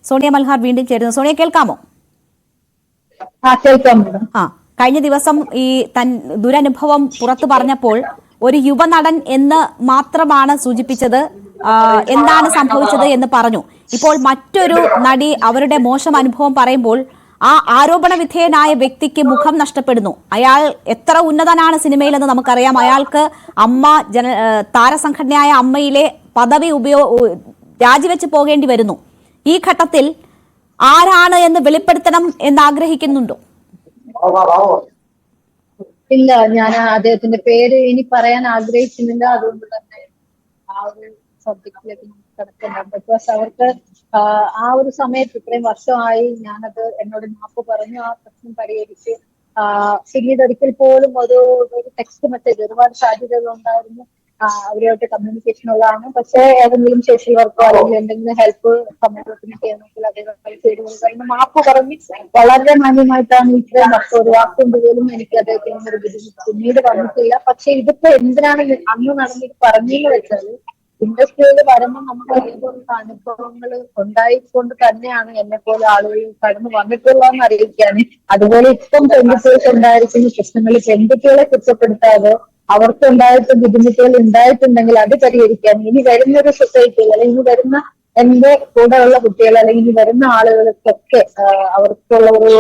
സോണിയ മൽഹാർ വീണ്ടും ചേരുന്നു. സോണിയ, കേൾക്കാമോ? കഴിഞ്ഞ ദിവസം ഈ ദുരനുഭവം പുറത്തു പറഞ്ഞപ്പോൾ ഒരു യുവനടൻ എന്ന് മാത്രമാണ് സൂചിപ്പിച്ചത്. എന്താണ് സംഭവിച്ചത് എന്ന് പറഞ്ഞു. ഇപ്പോൾ മറ്റൊരു നടി അവരുടെ മോശം അനുഭവം പറയുമ്പോൾ ആ ആരോപണ വിധേയനായ വ്യക്തിക്ക് മുഖം നഷ്ടപ്പെടുന്നു. അയാൾ എത്ര ഉന്നതനാണ് സിനിമയിലെന്ന് നമുക്കറിയാം. അയാൾക്ക് താരസംഘടനയായ അമ്മയിലെ പദവി രാജിവെച്ച് പോകേണ്ടി വരുന്നു. ഈ ഘട്ടത്തിൽ ആരാണ് എന്ന് വെളിപ്പെടുത്തണം എന്ന് ആഗ്രഹിക്കുന്നുണ്ടോ? ഇല്ല, ഞാൻ അദ്ദേഹത്തിന്റെ പേര് ഇനി പറയാൻ ആഗ്രഹിക്കുന്നില്ല. അതുകൊണ്ട് തന്നെ ആ ഒരു സബ്ജക്റ്റിലേക്ക് കിടക്കുന്നുണ്ട്. ബിക്കോസ് അവർക്ക് ആ ഒരു സമയത്ത് ഇത്രയും വർഷമായി ഞാനത് എന്നോട് മാപ്പ് പറഞ്ഞു, ആ പ്രശ്നം പരിഹരിച്ച് പിന്നീട് ഒരിക്കൽ പോലും ഒരു ടെക്സ്റ്റ് മെസ്സേജ്, ഒരുപാട് സാധ്യതകൾ ഉണ്ടായിരുന്നു അവരുമായിട്ട് കമ്മ്യൂണിക്കേഷൻ ഉള്ളതാണ്. പക്ഷെ ഏതെങ്കിലും സോഷ്യൽ വർക്കോ അല്ലെങ്കിൽ എന്തെങ്കിലും ഹെൽപ്പ് സമൂഹത്തിന് ചെയ്യണമെങ്കിൽ അദ്ദേഹം ചെയ്തു കൊടുക്കുന്നത് മാപ്പ് പറഞ്ഞ് വളരെ മാന്യമായിട്ടാണ് ഇത്രയും വർഷം ഒരു വാക്കുകൊണ്ട് പോലും എനിക്ക് അദ്ദേഹത്തിന് ഒരു ബുദ്ധിമുട്ട് പിന്നീട് വന്നിട്ടില്ല. പക്ഷെ ഇതിപ്പോ എന്തിനാണ് അന്ന് നടന്നിട്ട് പറഞ്ഞെന്ന് വെച്ചാൽ ഇൻഡസ്ട്രിയിൽ വരുമ്പോൾ നമുക്ക് അതേപോലത്തെ അനുഭവങ്ങൾ ഉണ്ടായിക്കൊണ്ട് തന്നെയാണ് എന്നെ പോലെ ആളുകൾ കടന്നു വന്നിട്ടുള്ളതെന്ന് അറിയിക്കാന്. അതുപോലെ ഇപ്പം പെൺകുട്ടികൾക്ക് ഉണ്ടായിരിക്കുന്ന പ്രശ്നങ്ങൾ പെൺകുട്ടികളെ കുറ്റപ്പെടുത്താതെ അവർക്ക് ഉണ്ടായിട്ട് ബുദ്ധിമുട്ടുകൾ ഉണ്ടായിട്ടുണ്ടെങ്കിൽ അത് പരിഹരിക്കാൻ ഇനി വരുന്ന ഒരു സൊസൈറ്റിയിൽ അല്ലെങ്കിൽ ഇനി വരുന്ന എന്റെ കൂടെയുള്ള കുട്ടികൾ അല്ലെങ്കിൽ ഇനി വരുന്ന ആളുകൾക്കൊക്കെ അവർക്കുള്ള ഒരു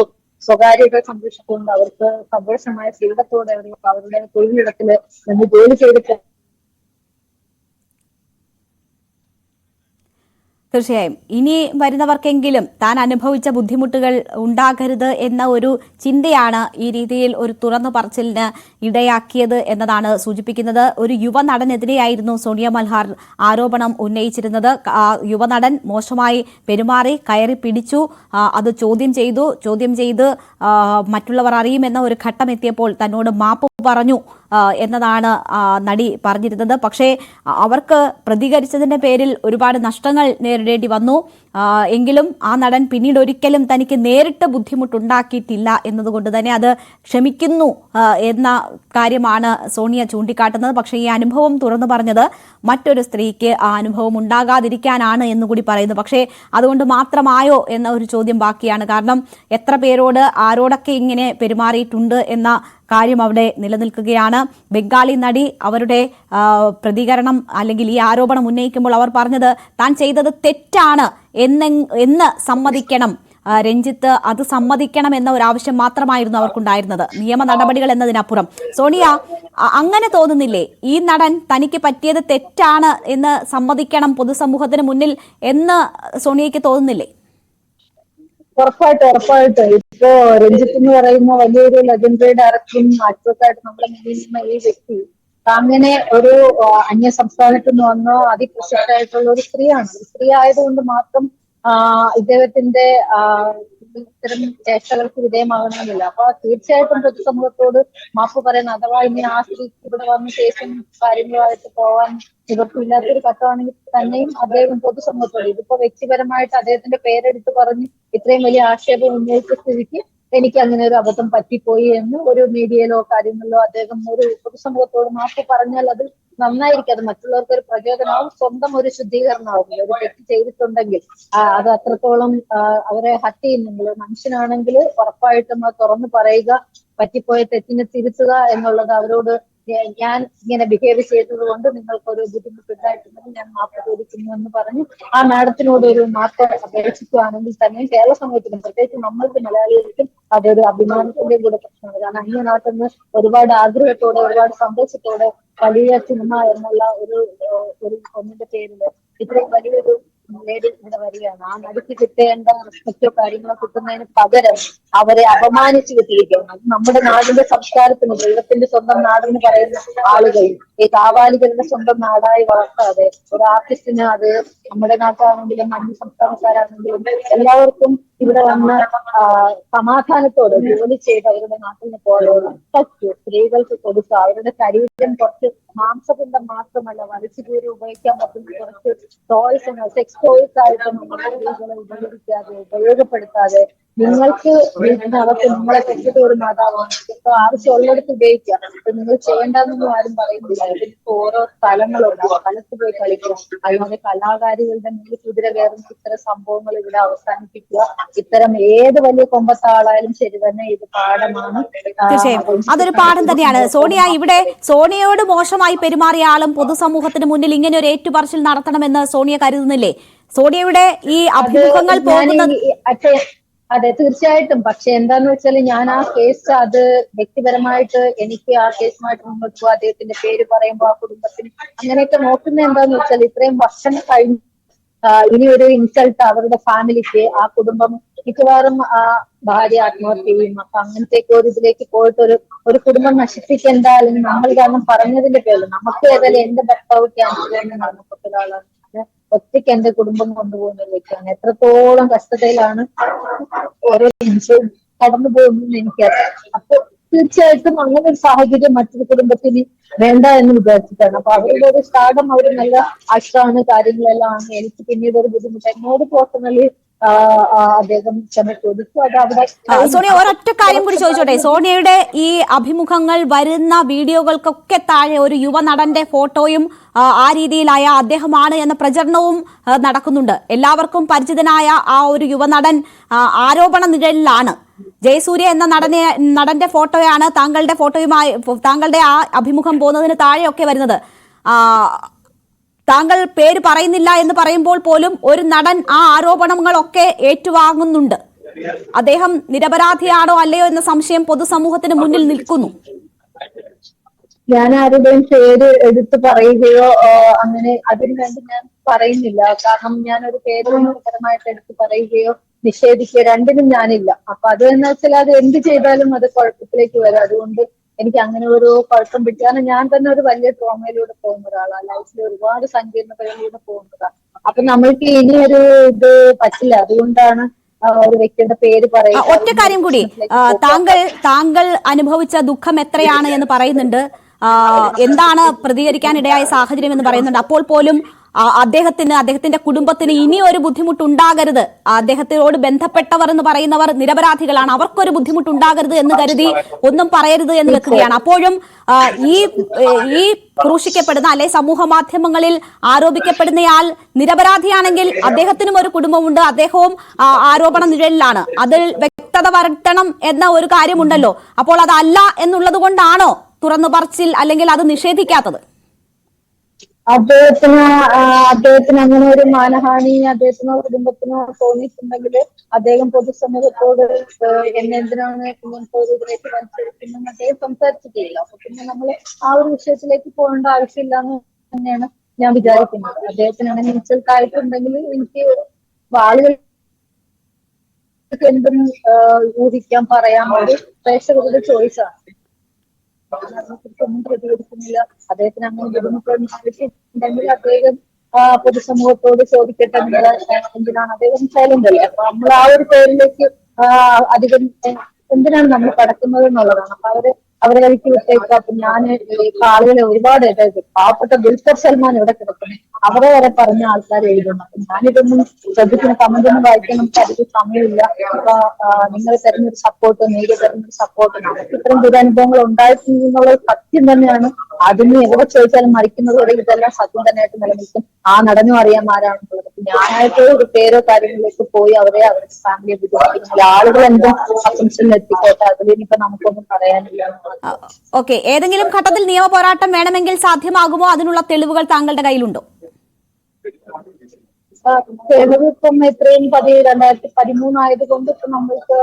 സ്വകാര്യത സംരക്ഷിച്ചുകൊണ്ട് അവർക്ക് സന്തോഷമായ ഫ്രീഡത്തോടെ അവരുടെ തൊഴിലിടത്തില് നിന്ന് ജോലി ചെയ്തിട്ട്. തീർച്ചയായും ഇനി വരുന്നവർക്കെങ്കിലും താൻ അനുഭവിച്ച ബുദ്ധിമുട്ടുകൾ ഉണ്ടാകരുത് എന്ന ഒരു ചിന്തയാണ് ഈ രീതിയിൽ ഒരു തുറന്നു പറച്ചിലിന് ഇടയാക്കിയത് എന്നതാണ് സൂചിപ്പിക്കുന്നത്. ഒരു യുവനടനെതിരെയായിരുന്നു സോണിയ മൽഹാർ ആരോപണം ഉന്നയിച്ചിരുന്നത്. യുവനടൻ മോശമായി പെരുമാറി, കയറി പിടിച്ചു, അത് ചോദ്യം ചെയ്ത് മറ്റുള്ളവർ അറിയുമെന്ന ഒരു ഘട്ടം എത്തിയപ്പോൾ തന്നോട് മാപ്പ് പറഞ്ഞു എന്നതാണ് നടി പറഞ്ഞിരുന്നത്. പക്ഷേ അവർക്ക് പ്രതികരിച്ചതിന്റെ പേരിൽ ഒരുപാട് നഷ്ടങ്ങൾ നേരിടേണ്ടി വന്നു. എങ്കിലും ആ നടൻ പിന്നീട് ഒരിക്കലും തനിക്ക് നേരിട്ട് ബുദ്ധിമുട്ടുണ്ടാക്കിയിട്ടില്ല എന്നതുകൊണ്ട് തന്നെ അത് ക്ഷമിക്കുന്നു എന്ന കാര്യമാണ് സോണിയ ചൂണ്ടിക്കാട്ടുന്നത്. പക്ഷേ ഈ അനുഭവം തുറന്നു പറഞ്ഞത് മറ്റൊരു സ്ത്രീക്ക് ആ അനുഭവം ഉണ്ടാകാതിരിക്കാനാണ് എന്നുകൂടി പറയുന്നു. പക്ഷേ അതുകൊണ്ട് മാത്രമായോ എന്ന ഒരു ചോദ്യം ബാക്കിയാണ്. കാരണം എത്ര പേരോട് ആരോടൊക്കെ ഇങ്ങനെ പെരുമാറിയിട്ടുണ്ട് എന്ന കാര്യം അവിടെ നിലനിൽക്കുകയാണ്. ബംഗാളി നടി അവരുടെ പ്രതികരണം അല്ലെങ്കിൽ ഈ ആരോപണം ഉന്നയിക്കുമ്പോൾ അവർ പറഞ്ഞത് താൻ ചെയ്തത് തെറ്റാണ് എന്ന് സമ്മതിക്കണം രഞ്ജിത്ത്, അത് സമ്മതിക്കണം എന്ന ഒരു ആവശ്യം മാത്രമായിരുന്നു അവർക്കുണ്ടായിരുന്നത്, നിയമ നടപടികൾ എന്നതിനപ്പുറം. സോണിയ, അങ്ങനെ തോന്നുന്നില്ലേ? ഈ നടൻ തനിക്ക് പറ്റിയത് തെറ്റാണ് എന്ന് സമ്മതിക്കണം പൊതുസമൂഹത്തിന് മുന്നിൽ എന്ന് സോണിയയ്ക്ക് തോന്നുന്നില്ലേ? ഉറപ്പായിട്ടും ഇപ്പോ രഞ്ജിത്ത് എന്ന് പറയുന്ന വലിയൊരു ലെജൻഡറി ഡയറക്ടറും ആക്ടറുമായിട്ട് നമ്മുടെ മുന്നിൽ ഈ വ്യക്തി അങ്ങനെ ഒരു അന്യ സംസ്ഥാനത്ത് നിന്ന് വന്ന അതിപ്രശസ്തയായിട്ടുള്ള ഒരു സ്ത്രീയാണ്. സ്ത്രീ ആയതുകൊണ്ട് മാത്രം ഇദ്ദേഹത്തിന്റെ ഇത്തരം ചേഷ്ടകൾക്ക് വിധേയമാകണമെന്നില്ല. അപ്പൊ തീർച്ചയായിട്ടും പൊതുസമൂഹത്തോട് മാപ്പ് പറയുന്ന, അഥവാ ഇനി ആ സ്ത്രീക്ക് ഇവിടെ വന്ന ശേഷം കാര്യങ്ങളുമായിട്ട് പോവാൻ നിവൃത്തിയില്ലാത്തൊരു ഘട്ടമാണെങ്കിൽ തന്നെയും അദ്ദേഹം പൊതുസമൂഹത്തോട്, ഇതിപ്പോ വ്യക്തിപരമായിട്ട് അദ്ദേഹത്തിന്റെ പേരെടുത്ത് പറഞ്ഞ് ഇത്രയും വലിയ ആക്ഷേപം ഉന്നയിച്ച സ്ഥിതിക്ക് എനിക്ക് അങ്ങനെ ഒരു അബദ്ധം പറ്റിപ്പോയി എന്ന് ഒരു മീഡിയയിലോ കാര്യങ്ങളിലോ അദ്ദേഹം ഒരു പൊതുസമൂഹത്തോട് മാപ്പ് പറഞ്ഞാൽ അത് നന്നായിരിക്കും. അത് മറ്റുള്ളവർക്ക് ഒരു പ്രചോദനമാവും, സ്വന്തം ഒരു ശുദ്ധീകരണമാവും. ഒരു തെറ്റ് ചെയ്തിട്ടുണ്ടെങ്കിൽ അത് അത്രത്തോളം അവരെ ഹർട്ട് ചെയ്യുന്നെങ്കിൽ മനുഷ്യനാണെങ്കിൽ ഉറപ്പായിട്ടും അത് തുറന്നു പറയുക, പറ്റിപ്പോയ തെറ്റിനെ തിരുത്തുക എന്നുള്ളത് അവരോട് ഞാൻ ഇങ്ങനെ ബിഹേവ് ചെയ്തത് കൊണ്ട് നിങ്ങൾക്കൊരു ബുദ്ധിമുട്ടുണ്ടായിട്ടുണ്ടെങ്കിൽ ഞാൻ മാപ്പ് ചോദിക്കുന്നു എന്ന് പറഞ്ഞ് ആ മാഡത്തിനോട് ഒരു മാപ്പ് അപേക്ഷിക്കുകയാണെങ്കിൽ തന്നെ കേരള സമൂഹത്തിലും പ്രത്യേകിച്ച് നമ്മൾക്ക് മലയാളികൾക്കും അതൊരു അഭിമാനത്തിന്റെ കൂടെ പ്രശ്നമാണ്. കാരണം അന്യ നാട്ടിൽ നിന്ന് ഒരുപാട് ആഗ്രഹത്തോടെ ഒരുപാട് സന്തോഷത്തോടെ വലിയ സിനിമ എന്നുള്ള ഒരു ഒന്നിന്റെ പേരില് ഇത്രയും വലിയൊരു ലേഡി ഇവിടെ വരികയാണ്. ആ നടിക്ക് കിട്ടേണ്ട റെസ്പെക്റ്റോ കാര്യങ്ങളോ കിട്ടുന്നതിന് പകരം അവരെ അപമാനിച്ചു വിട്ടിരിക്കുകയാണ്. അത് നമ്മുടെ നാടിന്റെ സംസ്കാരത്തിന്, ദൈവത്തിന്റെ സ്വന്തം നാടെന്ന് പറയുന്ന ആളുകൾ ഈ കാവാലികളുടെ സ്വന്തം നാടായി വളർത്താതെ ഒരു ആർട്ടിസ്റ്റിന്, അത് നമ്മുടെ നാട്ടാണെങ്കിലും അന്യ സംസ്ഥാനക്കാരാണെങ്കിലും എല്ലാവർക്കും ഇവിടെ വന്ന് സമാധാനത്തോടെ ജോലി ചെയ്ത് അവരുടെ നാട്ടിൽ നിന്ന് പോലുള്ള സ്ത്രീകൾക്ക് കൊടുക്കുക, അവരുടെ ശരീരം കുറച്ച് മാംസപിണ്ഡം മാത്രമല്ല വലിച്ചു കീറി ഉപയോഗിക്കാൻ പറ്റുന്ന കുറച്ച് ടോയ്സ്, സെക്സ് ടോയ്സ് ആയിട്ട് നമ്മുടെ സ്ത്രീകളെ ഉപയോഗിക്കാതെ ഉപയോഗപ്പെടുത്താതെ നിങ്ങൾക്ക് വീട്ടിനകത്ത് നിങ്ങളെ പറ്റിയിട്ട് ഒരു മാതാവാണ്, ഇപ്പൊ ആവശ്യമുള്ളിടത്ത് ഉപയോഗിക്കാം. ഇപ്പൊ നിങ്ങൾ ചെയ്യേണ്ടെന്നൊന്നും ആരും പറയുന്നില്ല. ഇതിപ്പോ ഓരോ സ്ഥലങ്ങളുണ്ട്, ആ സ്ഥലത്ത് പോയി കളിക്കുക. അല്ലാതെ കലാകാരികളുടെ മേൽ കുതിര കയറുന്ന ഇത്തരം സംഭവങ്ങൾ ഇവിടെ അവസാനിപ്പിക്കുക. ഇത്തരം ഏത് വലിയ കൊമ്പത്തെ ആളായാലും ശരി തന്നെ ഇത് പാഠമാണ്. തീർച്ചയായും അതൊരു പാഠം തന്നെയാണ്. സോണിയ, ഇവിടെ സോണിയയോട് മോശമായി പെരുമാറിയ ആളും പൊതുസമൂഹത്തിന് മുന്നിൽ ഇങ്ങനെ ഒരു ഏറ്റുപറച്ചിൽ നടത്തണമെന്ന് സോണിയ കരുതുന്നില്ലേ? സോണിയയുടെ ഈ അഭിമുഖങ്ങൾ പോകുന്നത് അതെ, തീർച്ചയായിട്ടും. പക്ഷെ എന്താന്ന് വെച്ചാൽ ഞാൻ ആ കേസ് അത് വ്യക്തിപരമായിട്ട് എനിക്ക് ആ കേസുമായിട്ട് മുന്നോട്ട് പോകും. അദ്ദേഹത്തിന്റെ പേര് പറയുമ്പോൾ ആ കുടുംബത്തിന് അങ്ങനെയൊക്കെ നോക്കുന്ന എന്താന്ന് വെച്ചാൽ ഇത്രയും വർഷം കഴിഞ്ഞു ഇനി ഒരു ഇൻസൾട്ട് അവരുടെ ഫാമിലിക്ക്, ആ കുടുംബം മിക്കവാറും ആ ഭാര്യ ആത്മഹത്യ ചെയ്യും. അപ്പൊ അങ്ങനത്തേക്ക് ഒരു ഇതിലേക്ക് പോയിട്ട് ഒരു കുടുംബം നശിപ്പിക്കേണ്ട, അല്ലെങ്കിൽ നമ്മൾ കാരണം പറഞ്ഞതിന്റെ പേരിൽ നമുക്ക് ഏതായാലും എന്റെ ഭർത്താവ് ക്യാൻസർ മരണപ്പെട്ട ഒരാളാണ്. ഒറ്റയ്ക്ക് എന്റെ കുടുംബം കൊണ്ടുപോകുന്ന വ്യക്തിയാണ്. എത്രത്തോളം കഷ്ടതയിലാണ് ഓരോ നിമിഷവും കടന്നു പോകുന്നതെന്ന് എനിക്കറിയാം. അപ്പൊ തീർച്ചയായിട്ടും അങ്ങനെ ഒരു സാഹചര്യം മറ്റൊരു കുടുംബത്തിന് വേണ്ട എന്ന് വിചാരിച്ചിട്ടാണ്. അപ്പൊ അവരുടെ ഒരു സ്റ്റാർഡം അവർ നല്ല അഷ്ടാണ്, കാര്യങ്ങളെല്ലാം ആണ്. എനിക്ക് പിന്നീട് ഒരു ബുദ്ധിമുട്ട് എന്നോട് പേഴ്സണലി അദ്ദേഹം ക്ഷമ ചോദിച്ചു. അത് അവിടെ സോണിയ, ഒരൊറ്റ കാര്യം കൂടി ചോദിച്ചോട്ടെ. സോണിയയുടെ ഈ അഭിമുഖങ്ങൾ വരുന്ന വീഡിയോകൾക്കൊക്കെ താഴെ ഒരു യുവനടന്റെ ഫോട്ടോയും ആ രീതിയിലായ അദ്ദേഹമാണ് എന്ന പ്രചരണവും നടക്കുന്നുണ്ട്. എല്ലാവർക്കും പരിചിതനായ ആ ഒരു യുവനടൻ ആരോപണ നിഴലിലാണ്. ജയസൂര്യ എന്ന നടന്റെ ഫോട്ടോയാണ് താങ്കളുടെ ഫോട്ടോയുമായി താങ്കളുടെ ആ അഭിമുഖം പോകുന്നതിന് താഴെയൊക്കെ വരുന്നത്. താങ്കൾ പേര് പറയുന്നില്ല എന്ന് പറയുമ്പോൾ പോലും ഒരു നടൻ ആ ആരോപണങ്ങളൊക്കെ ഏറ്റുവാങ്ങുന്നുണ്ട്. അദ്ദേഹം നിരപരാധിയാണോ അല്ലയോ എന്ന സംശയം പൊതുസമൂഹത്തിന് മുന്നിൽ നിൽക്കുന്നു. ഞാൻ ആരുടെയും പേര് എടുത്ത് പറയുകയോ അങ്ങനെ അതിനു വേണ്ടി ഞാൻ പറയുന്നില്ല. കാരണം ഞാനൊരു പേര് പരമായിട്ട് എടുത്ത് പറയുകയോ നിഷേധിക്കുകയോ രണ്ടിനും ഞാനില്ല. അപ്പൊ അത് എന്ന് വെച്ചാൽ അത് എന്ത് ചെയ്താലും അത് കുഴപ്പത്തിലേക്ക് വരും. അതുകൊണ്ട് എനിക്ക് അങ്ങനെ ഒരു കുഴപ്പം പറ്റി. കാരണം ഞാൻ തന്നെ ഒരു വലിയ ട്രോമയിലൂടെ പോകുന്ന ഒരാളാണ്. ലൈഫിൽ ഒരുപാട് സങ്കീർണതകളിലൂടെ പോകുന്നതാണ്. അപ്പൊ നമ്മൾക്ക് ഇനിയൊരു ഇത് പറ്റില്ല. അതുകൊണ്ടാണ് ഒരു വ്യക്തിയുടെ പേര് പറയുക. ഒറ്റ കാര്യം കൂടി, താങ്കൾ അനുഭവിച്ച ദുഃഖം എത്രയാണ് എന്ന് പറയുന്നുണ്ട്. എന്താണ് പ്രതികരിക്കാനിടയായ സാഹചര്യം എന്ന് പറയുന്നുണ്ട്. അപ്പോൾ പോലും അദ്ദേഹത്തിന്റെ കുടുംബത്തിന് ഇനി ഒരു ബുദ്ധിമുട്ടുണ്ടാകരുത്, അദ്ദേഹത്തിനോട് ബന്ധപ്പെട്ടവർ എന്ന് പറയുന്നവർ നിരപരാധികളാണ്, അവർക്കൊരു ബുദ്ധിമുട്ടുണ്ടാകരുത് എന്ന് കരുതി ഒന്നും പറയരുത് എന്ന് വെക്കുകയാണ്. അപ്പോഴും ഈ ക്രൂശിക്കപ്പെടുന്ന അല്ലെ സമൂഹ മാധ്യമങ്ങളിൽ ആരോപിക്കപ്പെടുന്നയാൾ നിരപരാധിയാണെങ്കിൽ അദ്ദേഹത്തിനും ഒരു കുടുംബമുണ്ട്, അദ്ദേഹവും ആരോപണ നിഴലിലാണ്. അതിൽ വ്യക്തത വരുത്തണം എന്ന ഒരു കാര്യമുണ്ടല്ലോ. അപ്പോൾ അതല്ല എന്നുള്ളത് കൊണ്ടാണോ തുറന്നു പറച്ചിൽ അല്ലെങ്കിൽ അത് നിഷേധിക്കാത്തത്? അദ്ദേഹത്തിന് അങ്ങനെ ഒരു മാനഹാനി അദ്ദേഹത്തിനോ കുടുംബത്തിനോ തോന്നിയിട്ടുണ്ടെങ്കിൽ അദ്ദേഹം പൊതുസമൂഹത്തോട് എന്നെ എന്തിനാണ് ഇങ്ങനത്തെ ഒരു ഇതിലേക്ക് വലിച്ചെടുക്കുന്നതെന്ന് അദ്ദേഹം സംസാരിച്ചിട്ടില്ല. അപ്പൊ പിന്നെ നമ്മൾ ആ ഒരു വിഷയത്തിലേക്ക് പോകേണ്ട ആവശ്യമില്ല എന്ന് തന്നെയാണ് ഞാൻ വിചാരിക്കുന്നത്. അദ്ദേഹത്തിന് അങ്ങനെ ഇൻസൾട്ട് ആയിട്ടുണ്ടെങ്കിൽ എനിക്ക് ആളുകൾ എന്തും ഊഹിക്കാം, പറയാം. ഒരു പ്രേക്ഷകരുടെ ചോയ്സാണ്. അതിനെക്കുറിച്ചൊന്നും പ്രതികരിക്കുന്നില്ല. അദ്ദേഹത്തിന് അങ്ങനെ ബുദ്ധിമുട്ടൊന്നും ആവശ്യമുണ്ടെങ്കിൽ അദ്ദേഹം പൊതുസമൂഹത്തോട് ചോദിക്കട്ടെ, എന്തിനാണ് അദ്ദേഹം സൈലന്റ് അല്ലേ? അപ്പൊ നമ്മൾ ആ ഒരു പേരിലേക്ക് അധികം എന്തിനാണ് നമ്മൾ കടക്കുന്നത് എന്നുള്ളതാണ്. അപ്പൊ അവരെ കഴിച്ച് വിട്ടേക്ക്. അപ്പൊ ഞാൻ ആളുകളെ ഒരുപാട് പാവപ്പെട്ട ദുൽഖർ സൽമാൻ ഇവിടെ കിടക്കുന്നു, അവരെ വരെ പറഞ്ഞ ആൾക്കാർ എഴുതുന്നു. അപ്പൊ ഞാനിതൊന്നും ശ്രദ്ധിക്കുന്ന കമന്റ് ഒന്നും വായിക്കാൻ നമുക്ക് അധികം സമയമില്ല. അപ്പൊ നിങ്ങൾ തരുന്നൊരു സപ്പോർട്ട്, മീഡിയ തരുന്നൊരു സപ്പോർട്ട്, നമുക്ക് ഇത്തരം ദുരനുഭവങ്ങൾ ഉണ്ടായിട്ടുണ്ടെന്നുള്ള സത്യം തന്നെയാണ്. അതിന് എവിടെ ചോദിച്ചാലും മരിക്കുന്നതോടെ ഇതെല്ലാം സത്യം തന്നെയായിട്ട് നിലനിൽക്കും. ആ നടനും അറിയാൻ ആരാണെന്നുള്ളത്. ഞാനായിട്ട് ഒരു പേരോ കാര്യങ്ങളിലേക്ക് പോയി അവരുടെ ഫാമിലിയെ ബുദ്ധിമുട്ടിക്കുന്നില്ല. ആളുകൾ എന്തോ അസംഷനിൽ എത്തിക്കോട്ടെ, അതിലിനിപ്പോ നമുക്കൊന്നും പറയാനില്ല. ഓക്കെ, ഏതെങ്കിലും ഘട്ടത്തിൽ നിയമ പോരാട്ടം വേണമെങ്കിൽ സാധ്യമാകുമോ? അതിനുള്ള തെളിവുകൾ താങ്കളുടെ കയ്യിലുണ്ടോ? തെളിവ് ഇപ്പം എത്രയും 2013 ആയതുകൊണ്ട് ഇപ്പൊ നമ്മൾക്ക്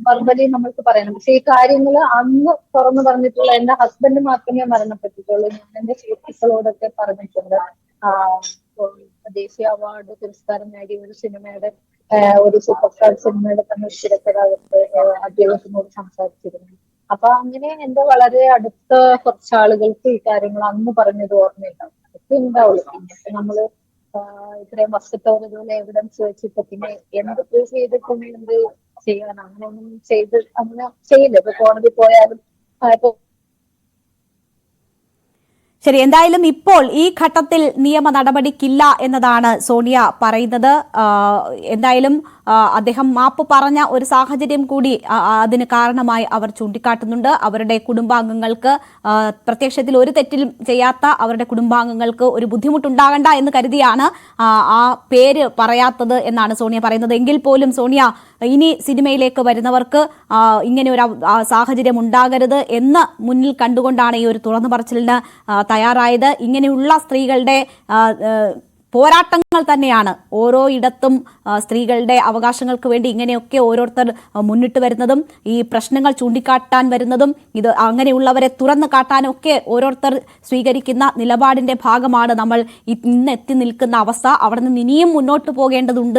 വെർബലി നമ്മൾക്ക് പറയണം. പക്ഷെ ഈ കാര്യങ്ങൾ അന്ന് തുറന്നു പറഞ്ഞിട്ടുള്ള എന്റെ ഹസ്ബൻഡ് മാത്രമേ മരണപ്പെട്ടിട്ടുള്ളൂ. ഞാൻ എന്റെ സുഹൃത്തുക്കളോടൊക്കെ പറഞ്ഞിട്ടുണ്ട്. ദേശീയ അവാർഡ് പുരസ്കാരം നേടിയ ഒരു സിനിമയുടെ ഒരു സൂപ്പർ സ്റ്റാർ സിനിമയുടെ തന്നെ തിരക്കഥാകൃത്ത് അദ്ദേഹത്തിനോട് സംസാരിച്ചിരുന്നു. അപ്പൊ അങ്ങനെ എന്റെ വളരെ അടുത്ത കുറച്ച് ആളുകൾക്ക് ഈ കാര്യങ്ങൾ അന്ന് പറഞ്ഞത് ഓർമ്മയുണ്ടാവും. ഒക്കെ ഉണ്ടാവുള്ളൂ. പിന്നെ നമ്മള് ഇത്രയും വർഷത്തോടെ ഇതുപോലെ എവിഡൻസ് വെച്ചിട്ട് പിന്നെ എന്ത് പ്രൂവ് ചെയ്തിട്ടും എന്ത് ചെയ്യാൻ, അങ്ങനെയൊന്നും അങ്ങനെ ചെയ്യില്ല. ഇപ്പൊ കോടതി പോയാലും ഇപ്പൊ ശരി, എന്തായാലും ഇപ്പോൾ ഈ ഘട്ടത്തിൽ നിയമ നടപടിക്കില്ല എന്നതാണ് സോണിയ പറയുന്നത്. എന്തായാലും അദ്ദേഹം മാപ്പ് പറഞ്ഞ ഒരു സാഹചര്യം കൂടി അതിന് കാരണമായി അവർ ചൂണ്ടിക്കാട്ടുന്നുണ്ട്. അവരുടെ കുടുംബാംഗങ്ങൾക്ക് പ്രത്യക്ഷത്തിൽ ഒരു തെറ്റിലും ചെയ്യാത്ത അവരുടെ കുടുംബാംഗങ്ങൾക്ക് ഒരു ബുദ്ധിമുട്ടുണ്ടാകണ്ട എന്ന് കരുതിയാണ് ആ പേര് പറയാത്തത് എന്നാണ് സോണിയ പറയുന്നത്. എങ്കിൽ പോലും സോണിയ, ഇനി സിനിമയിലേക്ക് വരുന്നവർക്ക് ഇങ്ങനെ ഒരു സാഹചര്യം ഉണ്ടാകരുത് എന്ന് മുന്നിൽ കണ്ടുകൊണ്ടാണ് ഈ ഒരു തുറന്നു പറച്ചിലിന് തയ്യാറായത്. ഇങ്ങനെയുള്ള സ്ത്രീകളുടെ പോരാട്ടങ്ങൾ തന്നെയാണ് ഓരോ ഇടത്തും സ്ത്രീകളുടെ അവകാശങ്ങൾക്ക് വേണ്ടി ഇങ്ങനെയൊക്കെ ഓരോരുത്തർ മുന്നിട്ട് വരുന്നതും ഈ പ്രശ്നങ്ങൾ ചൂണ്ടിക്കാട്ടാൻ വരുന്നതും ഇത് അങ്ങനെയുള്ളവരെ തുറന്നു കാട്ടാനൊക്കെ ഓരോരുത്തർ സ്വീകരിക്കുന്ന നിലപാടിന്റെ ഭാഗമാണ് നമ്മൾ ഇന്ന് എത്തി നിൽക്കുന്ന അവസ്ഥ. അവിടെ നിന്ന് ഇനിയും മുന്നോട്ട് പോകേണ്ടതുണ്ട്